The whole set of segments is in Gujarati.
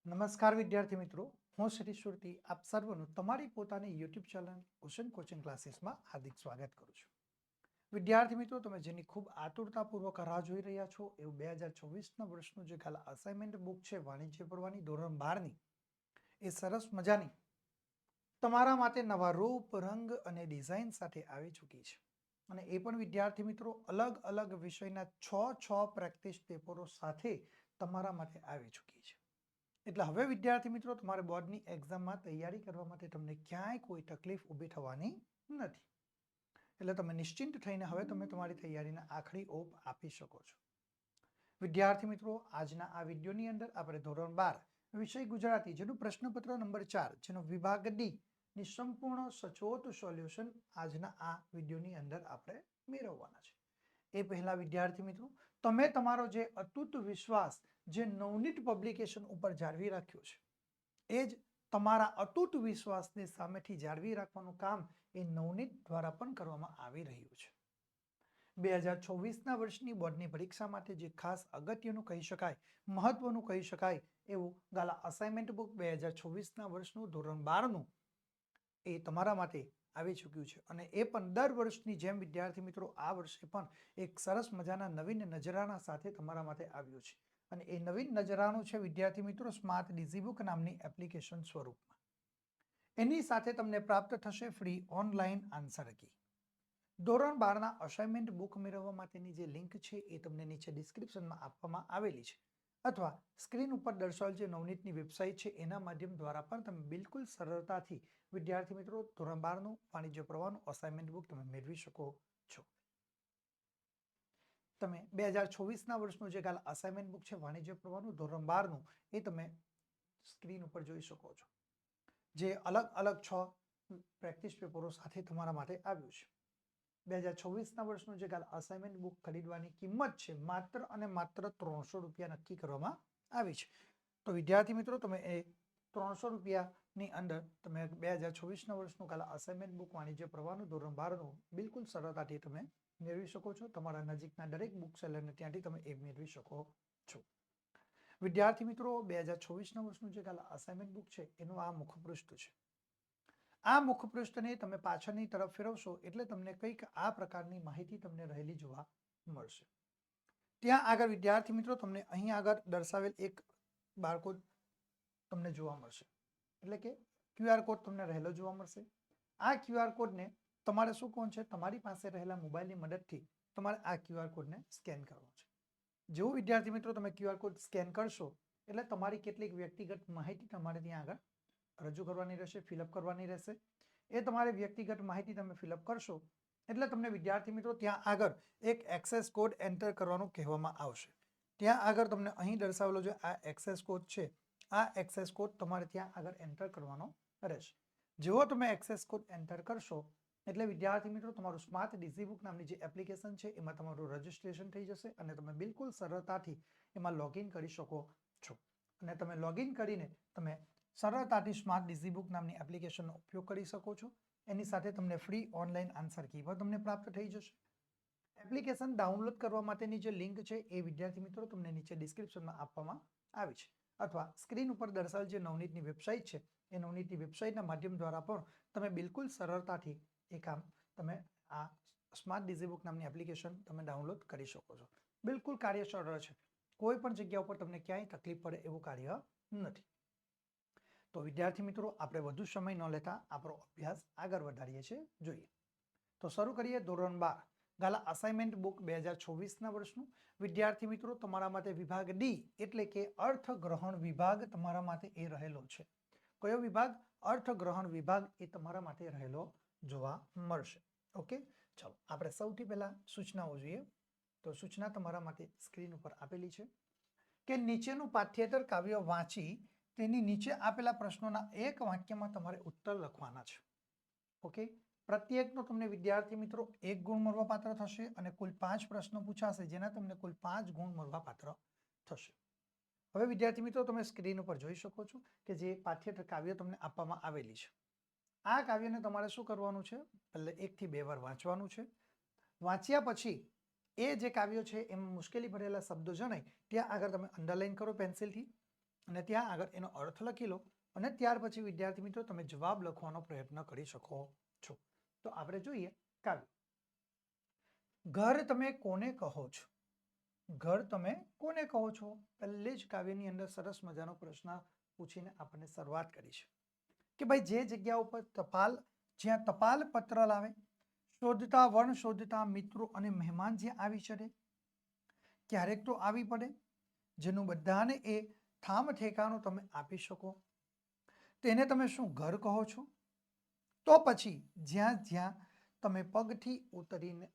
નમસ્કાર વિદ્યાર્થી મિત્રો, હું શ્રી સુરતી આપ સર્વનું તમારી પોતાની યુટ્યુબ ચેનલ ઓશન કોચિંગ ક્લાસીસમાં હાર્દિક સ્વાગત કરું છું. વિદ્યાર્થી મિત્રો, તમે જેની ખૂબ આતુરતાપૂર્વક રાહ જોઈ રહ્યા છો એવું 2024ના વર્ષનું જે કાલે અસાઇનમેન્ટ બુક છે વાણિજ્ય પરવાની ધોરણ 12ની, એ સરસ મજાની તમારા માટે નવા રૂપ, રંગ અને ડિઝાઇન સાથે આવી ચૂકી છે. અને એ પણ વિદ્યાર્થી મિત્રો અલગ અલગ વિષયના 6 પ્રેક્ટિસ પેપરો સાથે તમારા માટે આવી ચૂકી છે. એટલે હવે વિદ્યાર્થી મિત્રો તમારે બોર્ડની એક્ઝામમાં તૈયારી કરવા માટે તમને ક્યાંય કોઈ તકલીફ ઊભી થવાની નથી. એટલે તમે નિશ્ચિંત થઈને હવે તમે તમારી તૈયારીના આખરી ઓપ આપી શકો છો. વિદ્યાર્થી મિત્રો, આજના આ વિડીયોની અંદર આપણે ધોરણ 12 વિષય ગુજરાતી જેનું પ્રશ્નપત્ર નંબર 4 જેનો વિભાગ ડી ની સંપૂર્ણ સચોટ સોલ્યુશન આજના આ વિડીયોની અંદર આપણે મેળવવાના છે. એ પહેલા વિદ્યાર્થી મિત્રો, તમે તમારો જે અતૂટ વિશ્વાસ જે નવનીત પબ્લિકેશન ઉપર જાળવી રાખ્યો છે, એ જ તમારા અતૂટ વિશ્વાસને સામેથી જાળવી રાખવાનું કામ એ નવનીત દ્વારા પણ કરવામાં આવી રહ્યું છે. 2024ના વર્ષની બોર્ડની પરીક્ષા માટે જે ખાસ અગત્યનું કહી શકાય, મહત્વનું કહી શકાય એવું ગાલા અસાઇનમેન્ટ બુક 2024ના વર્ષનું ધોરણ 12નું એ તમારા માટે આવી ચૂક્યું છે. અને એ પણ દર વર્ષની જેમ વિદ્યાર્થી મિત્રો આ વર્ષે પણ એક સરસ મજાના નવીન નજરાના સાથે તમારા માટે આવ્યું છે. અને એ નવીન નજરાનું છે વિદ્યાર્થી મિત્રો સ્માર્ટ ડિઝીબુક નામની એપ્લિકેશન સ્વરૂપમાં. એની સાથે તમને પ્રાપ્ત થશે ફ્રી ઓનલાઈન આન્સર કી. ધોરણ 12ના અસાઇનમેન્ટ બુક મેળવવા માટેની જે લિંક છે એ તમને નીચે ડિસ્ક્રિપ્શનમાં આપવામાં આવેલી છે, અથવા સ્ક્રીન ઉપર દર્શાવેલ જે નવનીતની વેબસાઇટ છે એના માધ્યમ દ્વારા પણ તમે બિલકુલ સરળતાથી વિદ્યાર્થી મિત્રો ધોરણ 12નું વાણિજ્ય પ્રવાહનું અસાઇનમેન્ટ બુક તમે મેળવી શકો છો. તમે 2024ના વર્ષનું જે કાલે અસાઇનમેન્ટ બુક છે વાણિજ્ય પ્રવાહનું ધોરણ 12નું એ તમે સ્ક્રીન ઉપર જોઈ શકો છો, જે અલગ અલગ 6 પ્રેક્ટિસ પેપરો સાથે તમારા માટે આવ્યું છે. 2024ના વર્ષનું જે કાલે અસાઇનમેન્ટ બુક ખરીદવાની કિંમત છે માત્ર અને માત્ર 300 રૂપિયા નક્કી કરવામાં આવી છે. તો વિદ્યાર્થી મિત્રો તમે એ 300 રૂપિયાની અંદર તમે 2024ના વર્ષનું કાલે અસાઇનમેન્ટ બુક વાણિજ્ય પ્રવાહનું ધોરણ 12નું બિલકુલ સરળતાથી તમે મેળવી શકો છો. તમારા નજીકના દરેક બુક સેલરને ત્યાંથી તમે એ મેળવી શકો છો. વિદ્યાર્થી મિત્રો, 2024ના વર્ષનું જે કાલે અસાઇનમેન્ટ બુક છે એનું આ મુખપૃષ્ઠ છે. આ મુખપૃષ્ઠને તમે પાછળની તરફ ફેરવશો એટલે તમને કંઈક આ પ્રકારની માહિતી તમને રહેલી જોવા મળશે. ત્યાં આગળ વિદ્યાર્થી મિત્રો તમને અહીં આગળ દર્શાવેલ એક બારકોડ તમને જોવા મળશે, એટલે કે QR કોડ તમને રહેલો જોવા મળશે. આ QR કોડને તમારે શું કોણ છે, તમારી પાસે રહેલા મોબાઈલની મદદથી તમારે આ QR કોડને સ્કેન કરવાનો છે. જેવું વિદ્યાર્થી મિત્રો તમે QR કોડ સ્કેન કરશો એટલે તમારી કેટલીક વ્યક્તિગત માહિતી તમારે ત્યાં આગળ રજૂ કરવાની રહેશે, ફિલઅપ કરવાની રહેશે. એ તમારી વ્યક્તિગત માહિતી તમે ફિલઅપ કરશો એટલે તમને વિદ્યાર્થી મિત્રો ત્યાં આગળ એક એક્સેસ કોડ એન્ટર કરવાનું કહેવામાં આવશે. ત્યાં આગળ તમને અહીં દર્શાવેલો જે આ એક્સેસ કોડ છે, આ એક્સેસ કોડ તમારે ત્યાં આગળ એન્ટર કરવાનો રહેશે. જેવો તમે એક્સેસ કોડ એન્ટર કરશો એટલે વિદ્યાર્થી મિત્રો તમારું સ્માર્ટ ડિઝીબુક નામની જે એપ્લિકેશન છે એમાં તમારું રજીસ્ટ્રેશન થઈ જશે અને તમે બિલકુલ સરળતાથી એમાં લોગિન કરી શકો છો. અને તમે લોગિન કરીને તમે સરળતાથી સ્માર્ટ ડિઝીબુક નામની એપ્લિકેશનનો ઉપયોગ કરી શકો છો. એની સાથે તમને ફ્રી ઓનલાઈન આન્સર કી પણ તમને પ્રાપ્ત થઈ જશે. એપ્લિકેશન ડાઉનલોડ કરવા માટેની જે લિંક છે એ વિદ્યાર્થી મિત્રો તમને નીચે ડિસ્ક્રિપ્શનમાં આપવામાં આવી છે, અથવા સ્ક્રીન ઉપર દર્શાવેલ જે નવનીતની વેબસાઇટ છે એ નવનીતની વેબસાઇટના માધ્યમ દ્વારા પણ તમે બિલકુલ સરળતાથી એ કામ તમે આ સ્માર્ટ ડિઝીબુક નામની એપ્લિકેશન તમે ડાઉનલોડ કરી શકો છો. બિલકુલ કાર્ય સરળ છે, કોઈ પણ જગ્યા ઉપર તમને ક્યાંય તકલીફ પડે એવું કાર્ય નથી. તો વિદ્યાર્થી મિત્રો આપણે વધુ સમય ન લેતા આપણો અભ્યાસ આગળ વધારીએ છીએ. જોઈએ તો શરૂ કરીએ ધોરણ 12 ગાલા અસાઇનમેન્ટ બુક 2024ના વર્ષનું. વિદ્યાર્થી મિત્રો તમારા માટે વિભાગ ડી એટલે કે અર્થગ્રહણ વિભાગ તમારા માટે એ રહેલો છે. કયો વિભાગ? અર્થગ્રહણ વિભાગ એ તમારા માટે રહેલો જોવા મળશે. ઓકે, ચાલો આપણે સૌથી પહેલા સૂચનાઓ જોઈએ. તો સૂચના તમારા માટે સ્ક્રીન ઉપર આપેલી છે કે નીચેનું પાઠ્યેતર કાવ્ય વાંચી તેની નીચે આપેલા પ્રશ્નોના એક વાક્યમાં તમારે ઉત્તર લખવાના છે. ઓકે, પ્રત્યેકનો તમને વિદ્યાર્થી મિત્રો 1 ગુણ મળવાપાત્ર થશે અને કુલ 5 પ્રશ્નો પૂછાશે જેના તમને કુલ 5 ગુણ મળવાપાત્ર થશે. હવે વિદ્યાર્થી મિત્રો તમે સ્ક્રીન ઉપર જોઈ શકો છો કે જે પાઠ્યેતર કાવ્ય તમને આપવામાં આવેલી છે. આ કાવ્યને તમારે શું કરવાનું છે? એટલે 1 થી 2 વાર વાંચવાનું છે. વાંચ્યા પછી એ જે કાવ્ય છે એમાં મુશ્કેલી ભરેલા શબ્દો જણાય ત્યાં આગળ તમે અંડરલાઈન કરો પેન્સિલથી અને ત્યાં આગળ એનો અર્થ લખી લો અને ત્યાર પછી વિદ્યાર્થી મિત્રો તમે જવાબ લખવાનો પ્રયત્ન કરી શકો છો. તો આપણે જોઈએ કાવ્ય. ઘર તમે કોને કહો છો? ઘર તમે કોને કહો છો? પહેલે જ કાવ્યની અંદર સરસ મજાનો પ્રશ્ન પૂછીને આપણને શરૂઆત કરી છે કે ભાઈ જે જગ્યા ઉપર જ્યાં ટપાલ પત્ર લાવે, શોધતા વર્ણ શોધતા મિત્રો અને મહેમાન જ્યાં આવી ચડે, ક્યારેક તો આવી પડે, જેનું બધાને એ ઠામ ઠેકાણું તમે આપી શકો, તેને તમે શું ઘર કહો છો? તો પછી જ્યાં જ્યાં તમે પગથી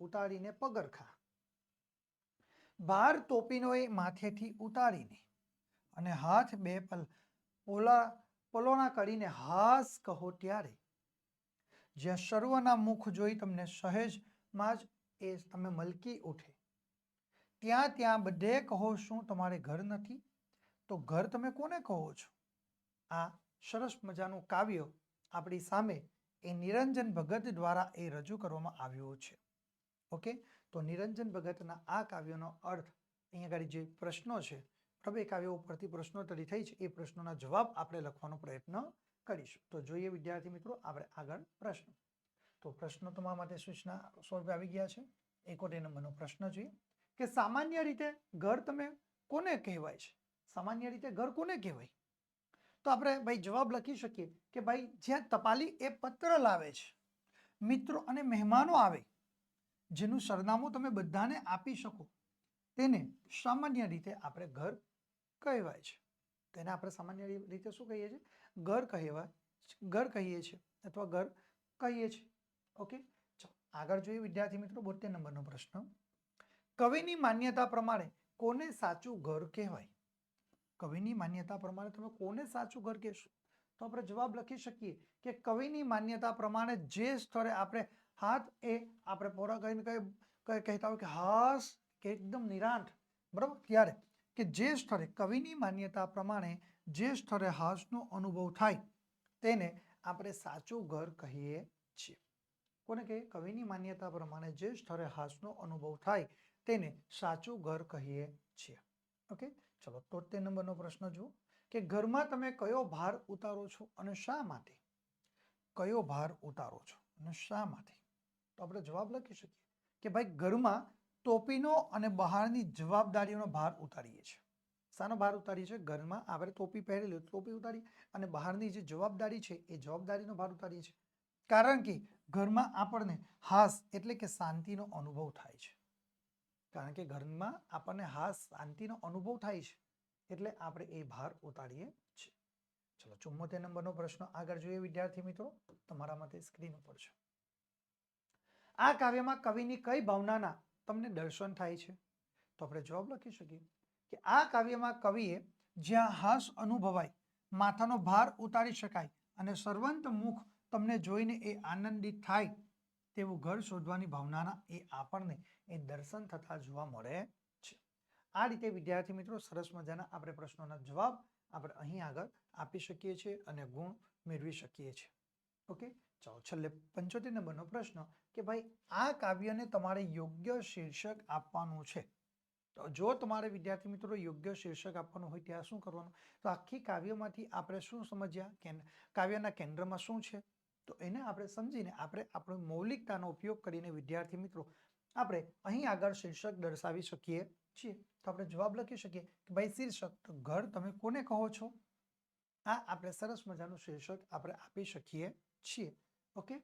ઉતારીને પગરખા, બાર ટોપીનોએ માથેથી ઉતારીને અને હાથ બે પલોણા કરીને હાસ કહો ત્યારે, જ્યાં સર્વના મુખ જોઈ તમને સહેજમાં જ એ તમે મલકી ઉઠે, ત્યાં ત્યાં બધે કહો શું તમારે ઘર નથી? તો ઘર તમે કોને કહો છો? આ સરસ મજાનું કાવ્ય આપણી સામે એ નિરંજન ભગત દ્વારા એ રજૂ કરવામાં આવ્યું છે. ઓકે, તો નિરંજન ભગતના આ કાવ્યનો અર્થ અહીંયા આગળ જે પ્રશ્નો છે, એ કાવ્યો ઉપરથી પ્રશ્નોત્તરી થઈ છે, એ પ્રશ્નોના જવાબ આપણે લખવાનો પ્રયત્ન કરીશું. તો જોઈએ વિદ્યાર્થી મિત્રો આપણે આગળ પ્રશ્ન. તો પ્રશ્નો તમારા માટે સૂચના સ્વરૂપે આવી ગયા છે. 71 નંબરનો પ્રશ્ન જોઈએ કે સામાન્ય રીતે ઘર તમે કોને કહેવાય છે? સામાન્ય રીતે ઘર કોને કહેવાય? તો આપણે ભાઈ જવાબ લખી શકીએ કે ભાઈ જ્યાં ટપાલી એ પત્ર લાવે છે, મિત્રો અને મહેમાનો આવે, જેનું સરનામું તમે બધાને આપી શકો, તેને સામાન્ય રીતે આપણે ઘર કહેવાય છે. તેને આપણે સામાન્ય રીતે શું કહીએ છીએ? ઘર કહીએ છીએ અથવા ઘર કહીએ છીએ. ઓકે, ચાલો આગળ જોઈએ વિદ્યાર્થી મિત્રો 72 નંબરનો પ્રશ્ન. કવિની માન્યતા પ્રમાણે કોને સાચું ઘર કહેવાય? કવિની માન્યતા પ્રમાણે તમે કોને સાચું ઘર કહેશો? તો આપણે જવાબ લખી શકીએ કે કવિની માન્યતા પ્રમાણે જે સ્થળે આપણે હાથ એ આપણે પોરા કહીને કહેતા હોય કે હાસ કે એકદમ નિરાંત, બરાબર, ત્યારે કે જે સ્થળે કવિની માન્યતા પ્રમાણે જે સ્થળે હાસનો અનુભવ થાય તેને આપણે સાચું ઘર કહીએ છીએ. કોને કહીએ? કવિની માન્યતા પ્રમાણે જે સ્થળે હાસનો અનુભવ થાય તેને સાચું ઘર કહીએ છીએ. ઓકે, ચલો 73 નંબરનો પ્રશ્ન જુઓ કે ઘરમાં તમે કયો ભાર ઉતારો છો અને શા માટે? કયો ભાર ઉતારો છો અને શા માટે? તો આપણે જવાબ લખી શકીએ કે ભાઈ ઘરમાં ટોપીનો અને બહારની જવાબદારીઓનો ભાર ઉતારીએ છીએ. શાનો ભાર ઉતારીએ છીએ? ઘરમાં આપણે ટોપી પહેરેલી ટોપી ઉતારી અને બહારની જે જવાબદારી છે એ જવાબદારીનો ભાર ઉતારીએ છીએ. કારણ કે ઘરમાં આપણને હાસ એટલે કે શાંતિનો અનુભવ થાય છે. કારણ કે ઘરમાં આપણને હાસ શાંતિનો અનુભવ થાય છે એટલે આપણે એ ભાર ઉતારીએ છીએ. ચલો 74 નંબરનો પ્રશ્ન આગળ જોઈએ વિદ્યાર્થી મિત્રો, તમારા માટે સ્ક્રીન ઉપર છે. આ કાવ્યમાં કવિની કઈ ભાવનાના તમને દર્શન થાય છે? તો આપણે જવાબ લખી શકીએ કે આ કાવ્યમાં કવિએ જ્યાં હાસ અનુભવાય, માથાનો ભાર ઉતારી શકાય અને સર્વંત મુખ તમને જોઈને એ આનંદિત થાય તેવું ઘર શોધવાની ભાવનાના એ આપણને એ દર્શન થતા જોવા મળે છે. આ રીતે વિદ્યાર્થી મિત્રો સરસ મજાના આપણે પ્રશ્નોના જવાબ આપણે અહીં આગળ આપી શકીએ છીએ અને ગુણ મેળવી શકીએ છીએ. ઓકે, ચાલો છેલ્લે 75 નંબરનો પ્રશ્ન કે ભાઈ આ કાવ્યને તમારે યોગ્ય શીર્ષક આપવાનું છે. તો જો તમારે વિદ્યાર્થી મિત્રો યોગ્ય શીર્ષક આપવાનું હોય ત્યાં શું કરવાનું? તો આખી કાવ્યમાંથી આપણે શું સમજ્યા કે કાવ્યના કેન્દ્રમાં શું છે, તો એને આપણે સમજીને આપણે આપણો મૌલિકતાનો ઉપયોગ કરીને વિદ્યાર્થી મિત્રો આપણે અહીં આગળ શીર્ષક દર્શાવી શકીએ છીએ. તો આપણે જવાબ લખી શકીએ કે ભાઈ શીર્ષક, તો ઘર તમે કોને કહો છો? આ આપણે સરસ મજાનું શીર્ષક આપણે આપી શકીએ છીએ. ઓકે,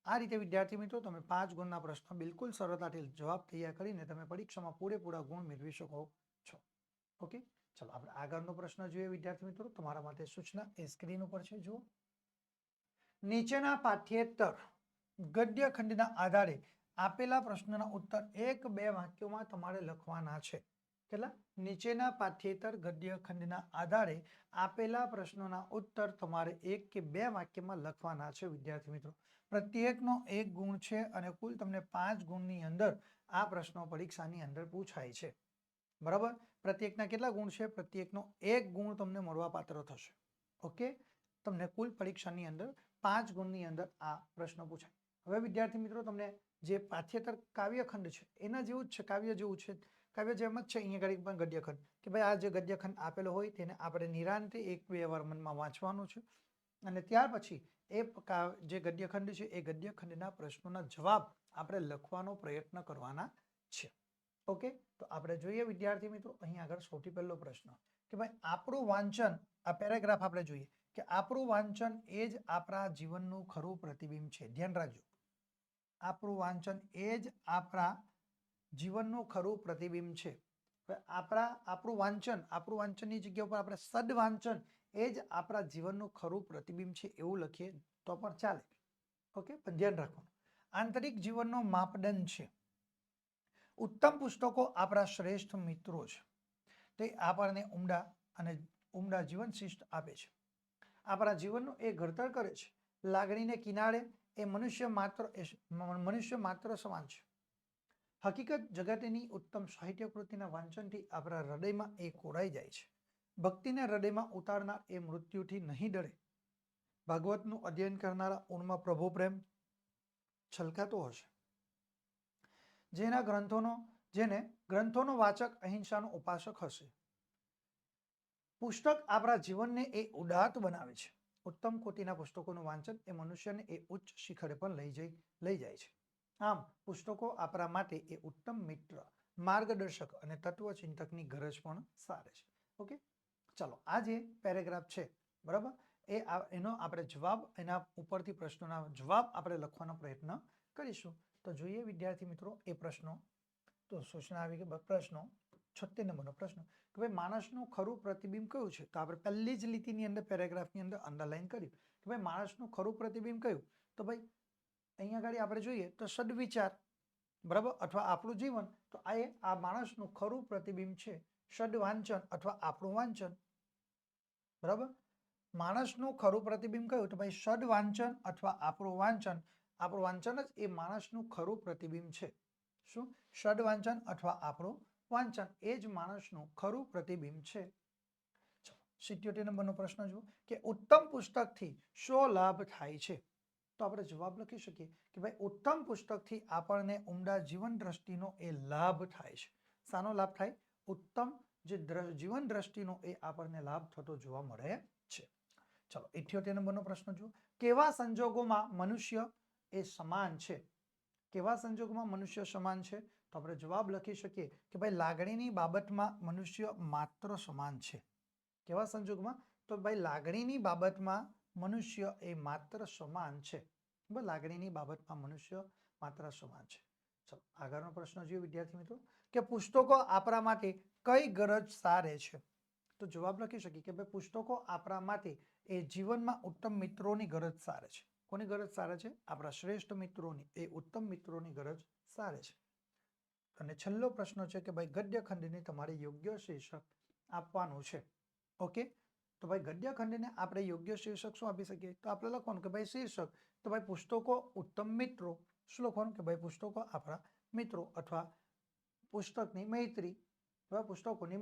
આ રીતે વિદ્યાર્થી મિત્રો તમે 5 ગુણના પ્રશ્ન બિલકુલ સરળતાથી જવાબ તૈયાર કરીને તમે પરીક્ષામાં પૂરેપૂરા ગુણ મેળવી શકો છો. ઓકે, ચલો આપણે આગળનો પ્રશ્ન જોઈએ વિદ્યાર્થી મિત્રો, તમારા માટે સૂચના એ સ્ક્રીન ઉપર છે. જુઓ, નીચેના પાઠ્યેતર ગદ્ય ખંડના આધારે આપેલા પ્રશ્નના ઉત્તર 1-2 વાક્યોમાં તમારે લખવાના છે. કેટલા? નીચેના પાઠ્યેતર ગદ્ય ખંડના આધારે આપેલા પ્રશ્નોના ઉત્તર તમારે 1 કે 2 વાક્યમાં લખવાના છે વિદ્યાર્થી મિત્રો. પ્રત્યેકનો 1 ગુણ છે અને કુલ તમને 5 ગુણની અંદર આ પ્રશ્નો પરીક્ષાની અંદર પૂછાય છે. બરાબર, પ્રત્યેકના કેટલા ગુણ છે? પ્રત્યેકનો 1 ગુણ તમને મળવાપાત્ર થશે. ઓકે, તમને કુલ પરીક્ષાની અંદર 5 ગુણની અંદર આ પ્રશ્ન પૂછાય. હવે વિદ્યાર્થી મિત્રો તમને જે પાઠ્યેતર કાવ્યખંડ છે એના જેવું જ છે, કાવ્ય જેવું છે, કાવ્ય જેમ જ છે અહીંયા આગળ પણ ગદ્યખંડ. કે ભાઈ આ જે ગદ્યખંડ આપેલો હોય તેને આપણે નિરાંતે 1-2 વાર મનમાં વાંચવાનું છે અને ત્યાર પછી જે ગદ્યખંડ છે એ ગદ્યખંડના પ્રશ્નોના જવાબ આપણે લખવાનો પ્રયત્ન કરવાના છે. ઓકે, તો આપણે જોઈએ વિદ્યાર્થી મિત્રો અહીં આગળ સૌથી પહેલો પ્રશ્ન કે ભાઈ આપણું વાંચન, આ પેરેગ્રાફ આપણે જોઈએ કે આપણું વાંચન એ જ આપણા જીવનનું ખરું પ્રતિબિંબ છે. ધ્યાન રાખજો, આપણું વાંચન એ જ આપણા જીવનનું ખરું પ્રતિબિંબ છે. આપણું વાંચનની જગ્યા ઉપર આપણે સદવાંચન એ જ આપણા જીવનનું ખરું પ્રતિબિંબ છે એવું લખીએ તો પણ ચાલે. ઓકે, પણ ધ્યાન રાખવાનું આંતરિક જીવનનો માપદંડ છે. ઉત્તમ પુસ્તકો આપણા શ્રેષ્ઠ મિત્રો છે. તે આપણને ઉમદા જીવન શિસ્ત આપે છે. આપણા જીવનનું એ ઘડતર કરે છે. લાગણીને કિનારે એ મનુષ્ય માત્ર સમાન છે. હકીકત જગતની ઉત્તમ સાહિત્ય કૃતિના વાંચનથી આપણા હૃદયમાં એ કોરાઈ જાય છે. ભક્તિને હૃદયમાં ઉતારનાર એ મૃત્યુથી નહીં ડરે. ભાગવતનું અધ્યયન કરનારા ઊંડમાં પ્રભુ પ્રેમ છલકાતો હશે. જેને ગ્રંથોનો વાચક અહિંસાનો ઉપાસક હશે. પુસ્તક આપણા જીવનને એ ઉદાત્ત બનાવે છે. ઉત્તમ કોટીના પુસ્તકોનું વાંચન એ મનુષ્યને એ ઉચ્ચ શિખરે પણ લઈ જાય છે. આમ પુસ્તકો આપણા માટે એ ઉત્તમ મિત્ર, માર્ગદર્શક અને તત્વચિંતકની ગરજ પણ સારે છે. ઓકે, ચાલો આ જે પેરેગ્રાફ છે બરાબર, એનો આપણે જવાબ, એના ઉપરથી પ્રશ્નોના જવાબ આપણે લખવાનો પ્રયત્ન કરીશું. તો જોઈએ વિદ્યાર્થી મિત્રો એ પ્રશ્નો. તો સૂચના આવી ગઈ. પ્રશ્નો 76 નંબરનો પ્રશ્ન કે ભાઈ માણસનું ખરું પ્રતિબિંબ કયું છે? તો આપણે પહેલી જ લીટીની અંદર પેરેગ્રાફની અંદર અંડરલાઈન કર્યું કે ભાઈ માણસનું ખરું પ્રતિબિંબ કયું? તો ભાઈ અહીંયા આગળ આપણે જોઈએ તો સદવિચાર બરાબર, અથવા આપણું જીવન. તો આ માણસનું ખરું પ્રતિબિંબ છે. સદવાંચન અથવા આપણું વાંચન બરાબર. માણસનું ખરું પ્રતિબિંબ કયું? તો ભાઈ સદવાંચન અથવા આપણું વાંચન. આપણું વાંચન જ એ માણસનું ખરું પ્રતિબિંબ છે. શું? સદવાંચન અથવા આપણું વાંચન એ જ માણસનું ખરું પ્રતિબિંબ છે. 77 નંબરનો પ્રશ્ન જુઓ કે ઉત્તમ પુસ્તકથી શો લાભ થાય છે? તો આપણે જવાબ લખી શકીએ કે ભાઈ ઉત્તમ પુસ્તકથી આપણને ઉમદા જીવન દ્રષ્ટિનો એ લાભ થાય છે. શાનો લાભ થાય? ઉત્તમ જે જીવન દ્રષ્ટિનો એ આપણને લાભ થતો જોવા મળે છે. ચલો 78 નંબરનો પ્રશ્ન જુઓ. કેવા સંજોગોમાં મનુષ્ય એ સમાન છે? કેવા સંજોગોમાં મનુષ્ય સમાન છે? તો આપણે જવાબ લખી શકીએ કે ભાઈ લાગણીની બાબતમાં મનુષ્ય માત્ર સમાન છે. કેવા સંજોગમાં? તો ભાઈ લાગણીની બાબતમાં મનુષ્ય એ માત્ર સમાન છે. લાગણીની બાબતમાં મનુષ્ય માત્ર સમાન છે. ચલો આગળનો પ્રશ્ન જોઈએ વિદ્યાર્થી મિત્રો કે પુસ્તકો આપણા માટે કઈ ગરજ સારે છે? તો જવાબ લખી શકીએ કે ભાઈ પુસ્તકો આપણા માટે એ જીવનમાં ઉત્તમ મિત્રોની ગરજ સારે છે. કોની ગરજ સારે છે? આપણા શ્રેષ્ઠ મિત્રોની, એ ઉત્તમ મિત્રોની ગરજ સારે છે. અને છેલ્લો પ્રશ્ન છે કે ભાઈ ગદ્યખંડને તમારે યોગ્ય શીર્ષક આપવાનું છે. ઓકે, તો ભાઈ ગદ્યખંડને આપણે યોગ્ય શીર્ષક શું આપી શકીએ? તો આપણે લખવાનું કે ભાઈ શીર્ષક તો ભાઈ પુસ્તકો ઉત્તમ મિત્રો. શું લખવાનું? કે ભાઈ પુસ્તકો આપણા મિત્રો અથવા પુસ્તકની મૈત્રી અથવા પુસ્તકોની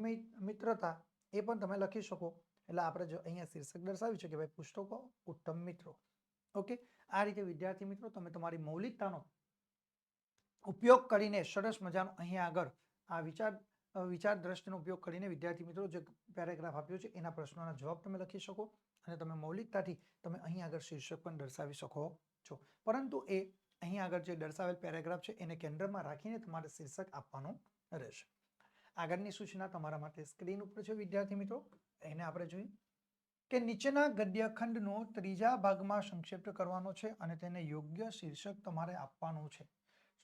મિત્રતા એ પણ તમે લખી શકો. એટલે આપણે જો અહીંયા શીર્ષક દર્શાવ્યું છે કે ભાઈ પુસ્તકો ઉત્તમ મિત્રો. ઓકે, આ રીતે વિદ્યાર્થી મિત્રો તમે તમારી મૌલિકતાનો ઉપયોગ કરીને સરસ મજાનો અહીંયા આગળ આ વિચાર દ્રષ્ટિનો ઉપયોગ કરીને વિદ્યાર્થી મિત્રો જે પેરેગ્રાફ આપ્યો છે એના પ્રશ્નોના જવાબ તમે લખી શકો અને તમે મૌલિકતાથી તમે અહીં આગળ શીર્ષક પણ દર્શાવી શકો છો. પરંતુ એ અહીં આગળ જે દર્શાવેલ પેરેગ્રાફ છે એને કેન્દ્રમાં રાખીને તમારે શીર્ષક આપવાનું રહેશે. આગળની સૂચના તમારા માટે સ્ક્રીન ઉપર છે વિદ્યાર્થી મિત્રો, એને આપણે જોઈએ કે નીચેના ગદ્યખંડનો ત્રીજા ભાગમાં સંક્ષિપ્ત કરવાનો છે અને તેને યોગ્ય શીર્ષક તમારે આપવાનું છે.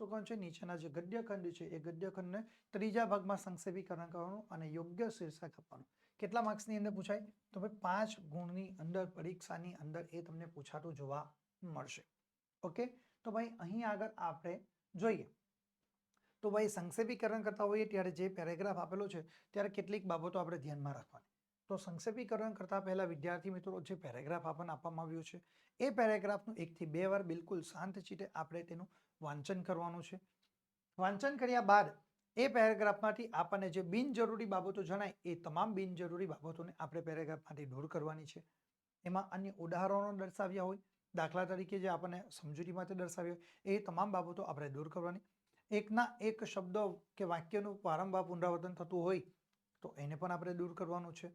શું કહું છે? નીચેના જે ગદ્યખંડ છે એ ગદ્યખંડને ત્રીજા ભાગમાં સંક્ષેપીકરણ કરવાનું અને યોગ્ય શીર્ષક આપવાનું. કેટલા માર્ક્સની અંદર પૂછાય? તો ભાઈ 5 ગુણની અંદર પરીક્ષાની અંદર એ તમને પૂછાતું જોવા મળશે. ઓકે, તો ભાઈ અહીં આગળ આપણે જોઈએ તો ભાઈ સંક્ષેપીકરણ કરતા હોઈએ ત્યારે જે પેરેગ્રાફ આપેલો છે ત્યારે કેટલીક બાબતો આપણે ધ્યાનમાં રાખવાની. તો સંક્ષેપીકરણ કરતા પહેલા વિદ્યાર્થી મિત્રો જે પેરેગ્રાફ આપણને આપવામાં આવ્યું છે એ પેરેગ્રાફનું 1 થી 2 વાર બિલકુલ શાંત ચિત્તે આપણે તેનું વાંચન કરવાનું છે. વાંચન કર્યા બાદ એ પેરેગ્રાફમાંથી આપણને જે બિનજરૂરી બાબતો જણાય એ તમામ બિનજરૂરી બાબતોને આપણે પેરેગ્રાફમાંથી દૂર કરવાની છે. એમાં અન્ય ઉદાહરણો દર્શાવ્યા હોય, દાખલા તરીકે જે આપણને સમજૂતી માટે દર્શાવ્યા હોય એ તમામ બાબતો આપણે દૂર કરવાની. એકના એક શબ્દો કે વાક્યનું વારંવાર પુનરાવર્તન થતું હોય તો એને પણ આપણે દૂર કરવાનું છે.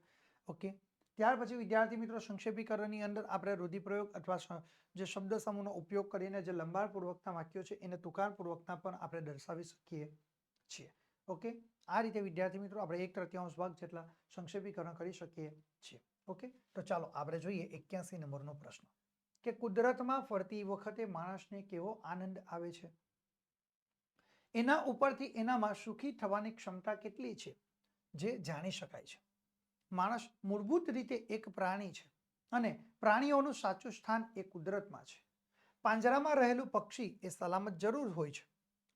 ઓકે, ત્યાર પછી વિદ્યાર્થી મિત્રો સંક્ષેપીકરણની અંદર આપણે રૂઢિપ્રયોગ અથવા જે શબ્દ સમૂહનો ઉપયોગ કરીને જે લંબાણપૂર્વકના વાક્યો છે એને તુકારપૂર્વકના પણ આપણે દર્શાવી શકીએ છીએ. ઓકે, આ રીતે વિદ્યાર્થી મિત્રો આપણે 1/3 ભાગ જેટલા સંક્ષેપીકરણ કરી શકીએ છીએ. ઓકે, તો ચાલો આપણે જોઈએ 81 નંબરનો પ્રશ્ન કે કુદરતમાં ફરતી વખતે માણસને કેવો આનંદ આવે છે, એના ઉપરથી એનામાં સુખી થવાની ક્ષમતા કેટલી છે જે જાણી શકાય છે. માણસ મૂળભૂત રીતે એક પ્રાણી છે અને પ્રાણીઓનું સાચું સ્થાન એ કુદરતમાં છે. પાંજરામાં રહેલું પક્ષી એ સલામત જરૂર હોય છે,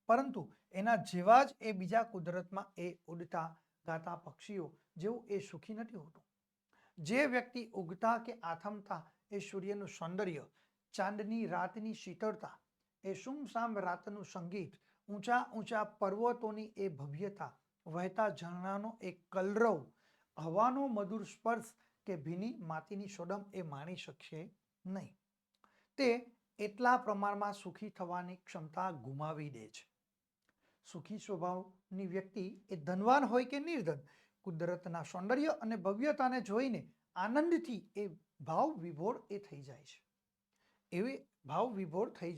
પરંતુ એના જેવા જ એ બીજા કુદરતમાં એ ઉડતા ગાતા પક્ષીઓ જેવું એ સુખી નથી હોતું. જે વ્યક્તિ ઉગતા કે આથમતા એ સૂર્યનું સૌંદર્ય, ચાંદની રાતની શીતળતા, એ સુમસામ રાતનું સંગીત, ઊંચા ઊંચા પર્વતોની એ ભવ્યતા, વહેતા ઝરણાનો એ કલરવ, હવાનો મધુર સ્પર્શ કે ભીની માટીની સોડમ એ માણી શકશે નહીં. તે એટલા પ્રમાણમાં સુખી થવાની ક્ષમતા ગુમાવી દે છે. સુખી સ્વભાવની વ્યક્તિ એ ધનવાન હોય કે નિર્ધન, કુદરતના સૌંદર્ય અને ભવ્યતાને જોઈને આનંદથી એ ભાવ વિભોર એ થઈ જાય છે. એવી ભાવ વિભોર થઈ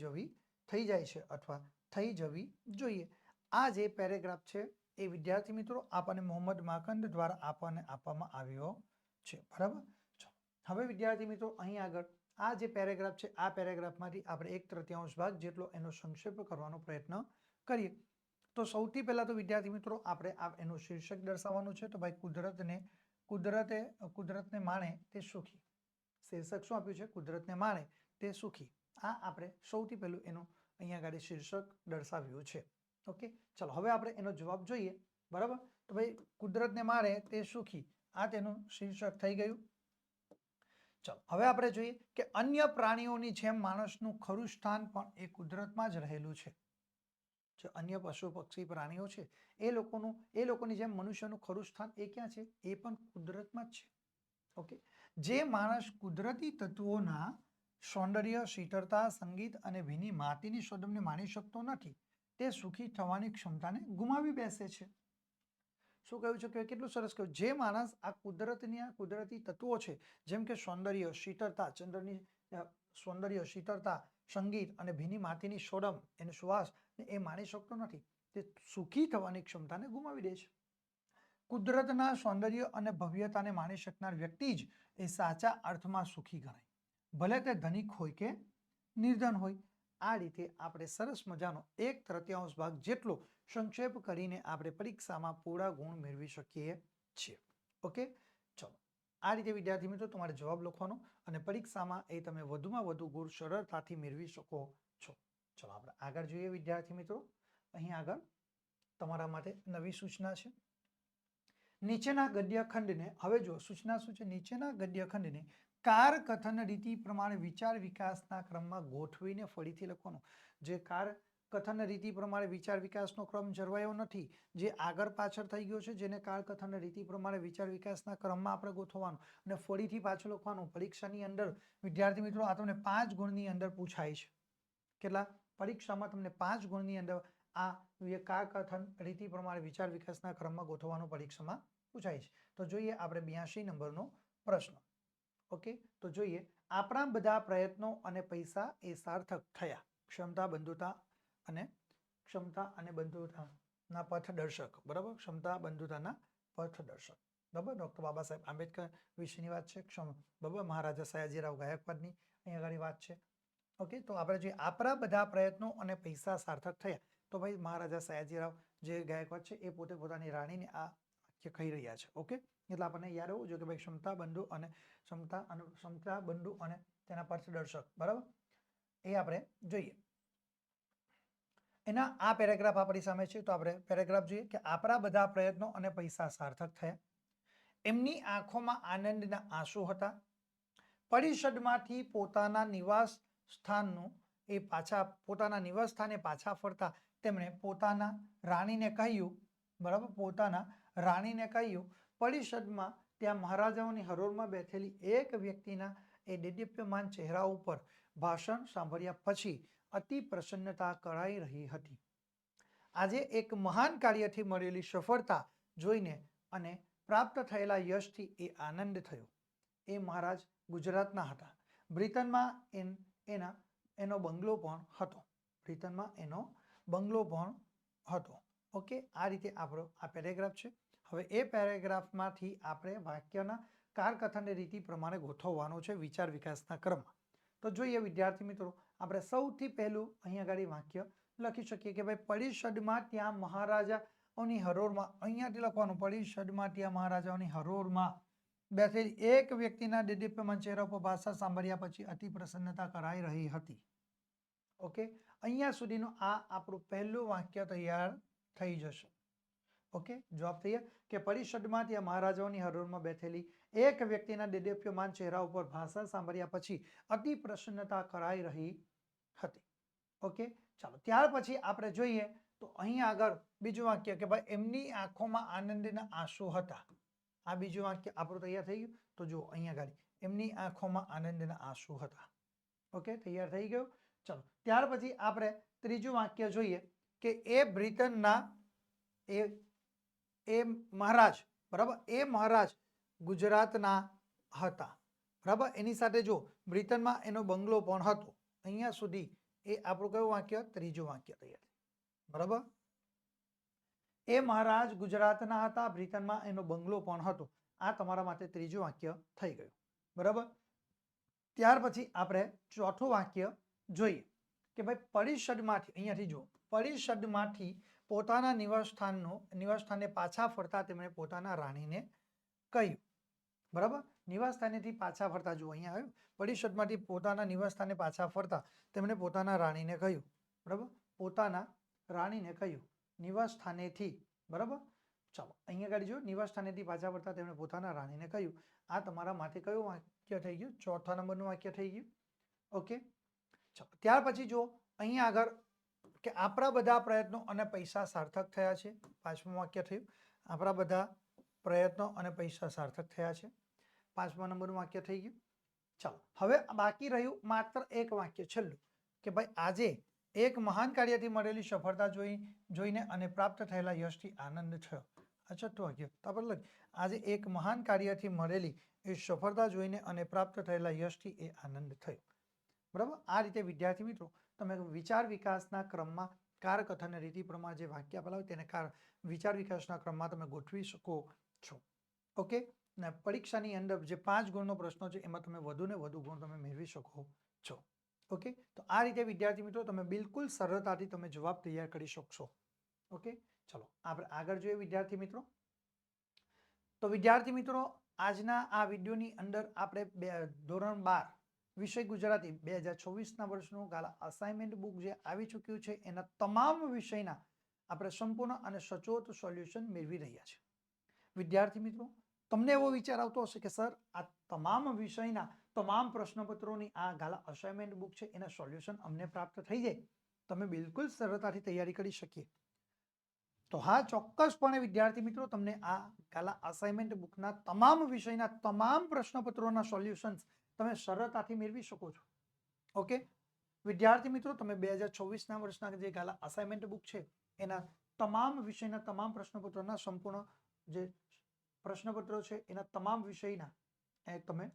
જાય છે અથવા થઈ જવી જોઈએ. આ જે પેરેગ્રાફ છે એ વિદ્યાર્થી મિત્રો આપણને મોહમ્મદ માકંદ દ્વારા આપણને આપવામાં આવ્યો છે. બરાબર. હવે વિદ્યાર્થી મિત્રો અહીં આગળ આ જે પેરેગ્રાફ છે આ પેરેગ્રાફમાંથી આપણે 1/3 ભાગ જેટલો એનો સંક્ષેપ કરવાનો પ્રયત્ન કરીએ. તો સૌથી પહેલા તો વિદ્યાર્થી મિત્રો આપણે એનું શીર્ષક દર્શાવવાનું છે. તો ભાઈ કુદરતને માણે તે સુખી. શીર્ષક શું આપ્યું છે? કુદરતને માણે તે સુખી. આ આપણે સૌથી પહેલું એનું અહીંયા આગળ શીર્ષક દર્શાવ્યું છે. ઓકે, ચલો હવે આપણે એનો જવાબ જોઈએ. બરાબર. તો ભાઈ કુદરતને માણે તે સુખી, આ તેનું શીર્ષક થઈ ગયું. ચલો હવે આપણે જોઈએ કે અન્ય પ્રાણીઓની જેમ માણસનું ખરું સ્થાન પણ એ કુદરતમાં જ રહેલું છે. જે અન્ય પશુ પક્ષી પ્રાણીઓ છે એ લોકોની જેમ મનુષ્યનું ખરું સ્થાન એ ક્યાં છે? એ પણ કુદરતમાં જ છે. ઓકે, જે માણસ કુદરતી તત્વોના સૌંદર્ય, શીતળતા, સંગીત અને ભીની માટીની સોડમને માણી શકતો નથી, તે સુખી થવાની ક્ષમતાને ગુમાવી બેસે છે. શું કહ્યું છે કે કેટલું સરસ કહ્યું. જે માણસ આ કુદરતી તત્વો છે જેમ કે સૌંદર્ય, શીતળતા, ચંદ્રની સૌંદર્ય, શીતળતા, સંગીત અને ભીની માટીની સોડમ, એનો શ્વાસ એ માણી શકતો નથી, તે સુખી થવાની ક્ષમતાને ગુમાવી દે છે. કુદરતના સૌંદર્ય અને ભવ્યતાને માણી શકનાર વ્યક્તિ જ એ સાચા અર્થમાં સુખી ગણાય, ભલે તે ધનિક હોય કે નિર્ધન હોય. આ રીતે આપણે સરસ મજાનો 1/3 ભાગ જેટલો સંક્ષેપ કરીને આપણે પરીક્ષામાં પૂરા ગુણ મેળવી શકીએ છીએ. ઓકે, ચલો આ રીતે વિદ્યાર્થી મિત્રો તમારે જવાબ લખવાનો અને પરીક્ષામાં એ તમે વધુમાં વધુ ગુણ સરળતાથી મેળવી શકો છો. ચલો આપણે આગળ જોઈએ વિદ્યાર્થી મિત્રો. અહીં આગળ તમારા માટે નવી સૂચના છે. નીચેના ગદ્યખંડને હવે જો સૂચના શું છે? નીચેના ગદ્યખંડને કાર કથન રીતિ પ્રમાણે વિચાર વિકાસના ક્રમમાં ગોઠવીને ફરીથી લખવાનું. જે કાર કથન રીતિ પ્રમાણે વિચાર વિકાસનો ક્રમ જળવાયો નથી, જે આગળ પાછળ થઈ ગયો છે, જેને કાર કથન રીતિ પ્રમાણે વિચાર વિકાસના ક્રમમાં આપણે ગોઠવવાનું અને ફરીથી પાછળ લખવાનું. પરીક્ષાની અંદર વિદ્યાર્થી મિત્રો આ તમને 5 ગુણની અંદર પૂછાય છે. કેટલા? પરીક્ષામાં તમને 5 ગુણની અંદર આ કાર કથન રીતિ પ્રમાણે વિચાર વિકાસના ક્રમમાં ગોઠવવાનું પરીક્ષામાં પૂછાય છે. તો જોઈએ આપણે 82 નંબરનો પ્રશ્ન. ઓકે, તો જોઈએ આપણા બધા પ્રયત્નો અને પૈસા એ સાર્થક થયા. ક્ષમતા અને બંધુતાના પથદર્શક. બરાબર, ક્ષમતા બંધુતાના પથદર્શક. બરાબર, ડોક્ટર બાબા સાહેબ આંબેડકર વિશેની વાત છે. બરાબર, મહારાજા સયાજીરાવ ગાયકવાડની અહીંયા આગળ વાત છે. ઓકે, તો આપણે જોઈએ આપણા બધા પ્રયત્નો અને પૈસા સાર્થક થયા. તો ભાઈ મહારાજા સયાજીરાવ જે ગાયકવાડ છે એ પોતે પોતાની રાણીને આ વાક્ય કહી રહ્યા છે. ઓકે, એટલે આપણને યાદ હોવું જોઈએ કે ભાઈ ક્ષમતા બંધુ અને તેના પથદર્શક. બરાબર, એ આપણે જોઈએ. એના આ પેરેગ્રાફ આપણી સામે છે. તો આપણે પેરેગ્રાફ જોઈએ કે આપણા બધા પ્રયત્નો અને પૈસા સાર્થક થયા. એમની આંખોમાં આનંદના આંસુ હતા. પરિષદમાંથી પોતાના નિવાસ સ્થાને પાછા ફરતા તેમણે પોતાના રાણીને કહ્યું. બરાબર, પોતાના રાણીને કહ્યું પરિષદમાં ત્યાં મહારાજાઓની હરોળમાં બેઠેલી એક વ્યક્તિના એ દેદીપ્યમાન ચહેરા ઉપર ભાષણ સાંભળ્યા પછી અતિ પ્રસન્નતા કરાઈ રહી હતી. આજે એક મહાન કાર્યથી મળેલી સફળતા જોઈને અને પ્રાપ્ત થયેલા યશથી એ આનંદ થયો. એ મહારાજ ગુજરાતના હતા. બ્રિટનમાં એનો બંગલો પણ હતો. બ્રિટનમાં એનો બંગલો પણ હતો. ઓકે, આ રીતે આપણો આ પેરેગ્રાફ છે. હવે એ પેરેગ્રાફમાંથી આપણે વાક્યના કારકથનની રીતિ પ્રમાણે ગોઠવવાનો છે વિચાર વિકાસના ક્રમમાં. તો જોઈએ વિદ્યાર્થી મિત્રો, આપણે સૌથી પહેલું અહીંયા આગળ વાક્ય લખી શકીએ કે ભાઈ પરિષદમાં ત્યાં મહારાજાઓની હરોળમાં, અહીંયાથી લખવાનું, પરિષદમાં ત્યાં મહારાજાઓની હરોળમાં બેઠેલી એક વ્યક્તિના દેદીપ્યમાન ચહેરા પર ભાષા સાંભળ્યા પછી અતિ પ્રસન્નતા કરાઈ રહી હતી. ઓકે, અહીંયા સુધીનું આ આપણું પહેલું વાક્ય તૈયાર થઈ જશે. ઓકે, જવાબ તૈયાર કે પરિષદમાં ત્યાં મહારાજાઓની હરોળમાં બેઠેલી એક વ્યક્તિના દેદીપ્યમાન ચહેરા ઉપર ભાષા સાંભળ્યા પછી અતિ પ્રસન્નતા કરાઈ રહી હતી. ઓકે, ચાલો ત્યાર પછી આપણે જોઈએ તો અહીંયા આગળ બીજું વાક્ય કે ભાઈ એમની આંખોમાં આનંદના આંસુ હતા. આ બીજું વાક્ય આપણું તૈયાર થઈ ગયું. તો જો અહીંયા આગળ એમની આંખોમાં આનંદના આંસુ હતા. ઓકે, તૈયાર થઈ ગયું. ચલો ત્યાર પછી આપણે ત્રીજું વાક્ય જોઈએ કે એ બ્રિટનના એ મહારાજ, બરાબર, એ મહારાજ ગુજરાતના હતા. બરાબર, એની સાથે જો બ્રિટનમાં એનો બંગલો પણ હતો. અહીંયા સુધી એ આપણું કયું વાક્ય? ત્રીજું વાક્ય તૈયાર. બરાબર, એ મહારાજ ગુજરાતના હતા, બ્રિટનમાં એનો બંગલો પણ હતો. આ તમારા માટે ત્રીજું વાક્ય થઈ ગયું. બરાબર, ત્યાર પછી આપણે ચોથું વાક્ય જોઈએ કે ભાઈ પરિષદમાંથી, અહીંયાથી જો પરિષદમાંથી પોતાના નિવાસસ્થાને પાછા ફરતા તેમણે પોતાના રાણીને કહ્યું. બરાબર, નિવાસસ્થાનેથી પાછા ફરતા જો અહીંયા આવ્યું, પરિષદમાંથી પોતાના નિવાસસ્થાને પાછા ફરતા તેમણે પોતાના રાણીને કહ્યું. બરાબર, પોતાના રાણીને કહ્યું નિવાસસ્થાનેથી. બરાબર, ચાલો અહીંયા આગળ જો નિવાસસ્થાનેથી પાછા ફરતા તેમણે પોતાના રાણીને કહ્યું. આ તમારા માટે કયું વાક્ય થઈ ગયું? ચોથા નંબરનું વાક્ય થઈ ગયું. ઓકે, ચાલો ત્યાર પછી જો અહીંયા આગળ કે આપણા બધા પ્રયત્નો અને પૈસા સાર્થક થયા છે. પાંચમું વાક્ય થયું, આપણા બધા પ્રયત્નો અને પૈસા સાર્થક થયા છે. પાંચમા નંબરનું વાક્ય થઈ ગયું. ચાલો હવે બાકી રહ્યું માત્ર એક વાક્ય છેલ્લું કે ભાઈ આજે એક મહાન કાર્યથી મળેલી સફળતા જોઈને અને પ્રાપ્ત થયેલા યશથી આનંદ થયો. આ છઠ્ઠું વાક્ય. તો આપણે આજે એક મહાન કાર્યથી મળેલી એ સફળતા જોઈને અને પ્રાપ્ત થયેલા યશથી એ આનંદ થયો. બરાબર, આ રીતે વિદ્યાર્થી મિત્રો તમે વિચાર વિકાસના ક્રમમાં કારકથન રીતિ પ્રમાણે જે વાક્ય આપેલા હોય તેને વિચાર વિકાસના ક્રમમાં તમે ગોઠવી શકો છો. ઓકે, ને પરીક્ષાની અંદર જે 5 ગુણનો પ્રશ્ન છે એમાં તમે વધુ ને વધુ ગુણ તમે મેળવી શકો છો. ઓકે, તો આ રીતે વિદ્યાર્થી મિત્રો તમે બિલકુલ સરળતાથી તમે જવાબ તૈયાર કરી શકશો. ઓકે, ચલો આપણે આગળ જોઈએ વિદ્યાર્થી મિત્રો. તો વિદ્યાર્થી મિત્રો આજના આ વિડીયોની અંદર આપણે ધોરણ 12 વિષય ગુજરાતી 2024ના વર્ષનું ગાલા અસાઇનમેન્ટ બુક જે આવી ચૂક્યું છે એના તમામ વિષયના આપણે સંપૂર્ણ અને સચોટ સોલ્યુશન મેળવી રહ્યા છે. વિદ્યાર્થી મિત્રો તમને એવો વિચાર આવતો હશે કે સર આ તમામ વિષયના તમામ પ્રશ્નપત્રોની આ ગાલા અસાઇનમેન્ટ બુક છે એના સોલ્યુશન અમને પ્રાપ્ત થઈ જાય, તમે બિલકુલ સરળતાથી તૈયારી કરી શકીએ. તો હા, ચોક્કસપણે વિદ્યાર્થી મિત્રો તમને આ ગાલા અસાઇનમેન્ટ બુકના તમામ વિષયના તમામ પ્રશ્નપત્રોના સોલ્યુશન્સ તમે સરળતાથી મેળવી શકો છો. ઓકે વિદ્યાર્થી મિત્રો, તમે 2024ના વર્ષના જે ગાલા અસાઇનમેન્ટ બુક છે એના તમામ વિષયના તમામ પ્રશ્નપત્રોના સંપૂર્ણ જે પ્રશ્નપત્રો છે એના તમામ વિષયના તમે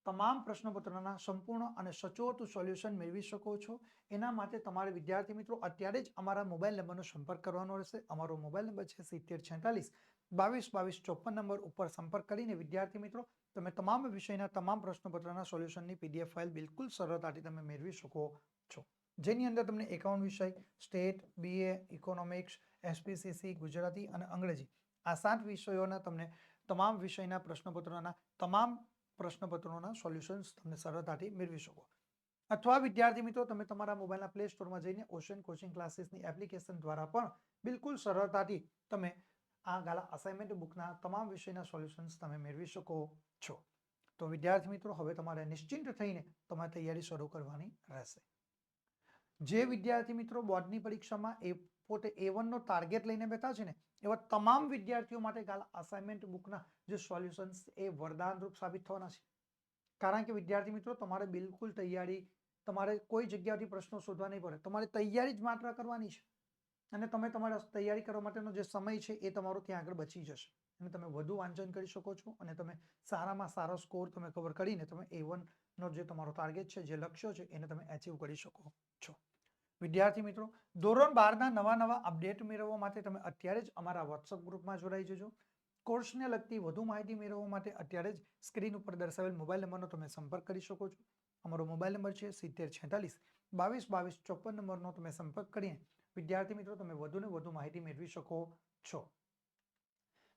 તમામ પ્રશ્નપત્રોના સંપૂર્ણ અને સચોટ સોલ્યુશન મેળવી શકો છો. એના માટે તમારે વિદ્યાર્થી મિત્રો અત્યારે જ અમારા મોબાઈલ નંબરનો સંપર્ક કરવાનો રહેશે. અમારો મોબાઈલ નંબર છે 7046 22 22 54 નંબર ઉપર સંપર્ક કરીને વિદ્યાર્થી મિત્રો તમે તમામ વિષયના તમામ પ્રશ્નપત્રના સોલ્યુશનની PDF ફાઇલ બિલકુલ સરળતાથી તમે મેળવી શકો છો. જેની અંદર તમને એકાઉન્ટ વિષય, state, BA, economics, SPCC, Gujarati અને અંગ્રેજી આ 7 વિષયોના તમને તમામ વિષયના પ્રશ્નપત્રોના સોલ્યુશન્સ તમને સરળતાથી મેળવી શકો. અથવા વિદ્યાર્થી મિત્રો તમે તમારા મોબાઈલના પ્લે સ્ટોરમાં જઈને ઓશન કોચિંગ ક્લાસીસની એપ્લિકેશન દ્વારા પણ બિલકુલ સરળતાથી તમે આ ગાલા અસાઇનમેન્ટ બુકના તમામ વિષયના સોલ્યુશન્સ તમે મેળવી શકો છો. તો વિદ્યાર્થી મિત્રો હવે તમારે નિશ્ચિંત થઈને તમારી તૈયારી શરૂ કરવાની રહેશે. જે વિદ્યાર્થી મિત્રો બોર્ડની પરીક્ષામાં પોતે A1નો ટાર્ગેટ લઈને બેઠા છે ને એવા તમામ વિદ્યાર્થીઓ માટે ગાલા અસાઇનમેન્ટ બુકના જે સોલ્યુશન્સ એ વરદાનરૂપ સાબિત થવાના છે. કારણ કે વિદ્યાર્થી મિત્રો તમારે બિલકુલ તૈયારી, તમારે કોઈ જગ્યાથી પ્રશ્નો શોધવા નહીં પડે, તમારે તૈયારી જ માત્ર કરવાની છે અને તમે તમારા તૈયારી કરવા માટેનો જે સમય છે એ તમારો ત્યાં આગળ બચી જશે. અને તમે વધુ વાંચન કરી શકો છો અને તમે સારામાં સારો સ્કોર તમે કવર કરીને તમે A1 નો જે તમારો ટાર્ગેટ છે, જે લક્ષ્યો છે, એને તમે એચીવ કરી શકો છો. વિદ્યાર્થી મિત્રો, ધોરણ 12ના નવા અપડેટ મેળવવા માટે તમે અત્યારે જ અમારા વોટ્સઅપ ગ્રુપમાં જોડાઈ જજો. કોર્સને લગતી વધુ માહિતી મેળવવા માટે અત્યારે જ સ્ક્રીન ઉપર દર્શાવેલ મોબાઈલ નંબરનો તમે સંપર્ક કરી શકો છો. અમારો મોબાઈલ નંબર છે 7046 22 22 54 નંબરનો તમે સંપર્ક કરીને વિદ્યાર્થી મિત્રો તમે વધુને વધુ માહિતી મેળવી શકો છો.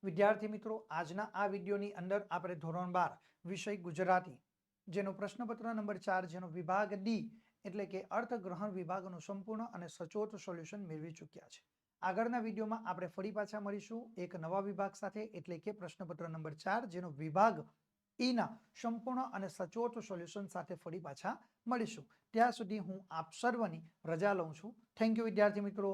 વિદ્યાર્થી મિત્રો, આજના આ વિડીયોની અંદર આપણે ધોરણ 12 વિષય ગુજરાતી જેનો પ્રશ્નપત્ર નંબર 4 જેનો વિભાગ ડી એટલે કે અર્થગ્રહણ વિભાગનું સંપૂર્ણ અને સચોટ સોલ્યુશન મેળવી ચૂક્યા છે. આગળના વિડીયોમાં આપણે ફરી પાછા મળીશું એક નવા વિભાગ સાથે એટલે કે પ્રશ્નપત્ર નંબર 4 જેનો વિભાગ ઈના સંપૂર્ણ અને સચોટ સોલ્યુશન સાથે ફરી પાછા મળીશું. ત્યાં સુધી હું આપ સર્વની રજા લઉં છું. થેન્ક યુ વિદ્યાર્થી મિત્રો.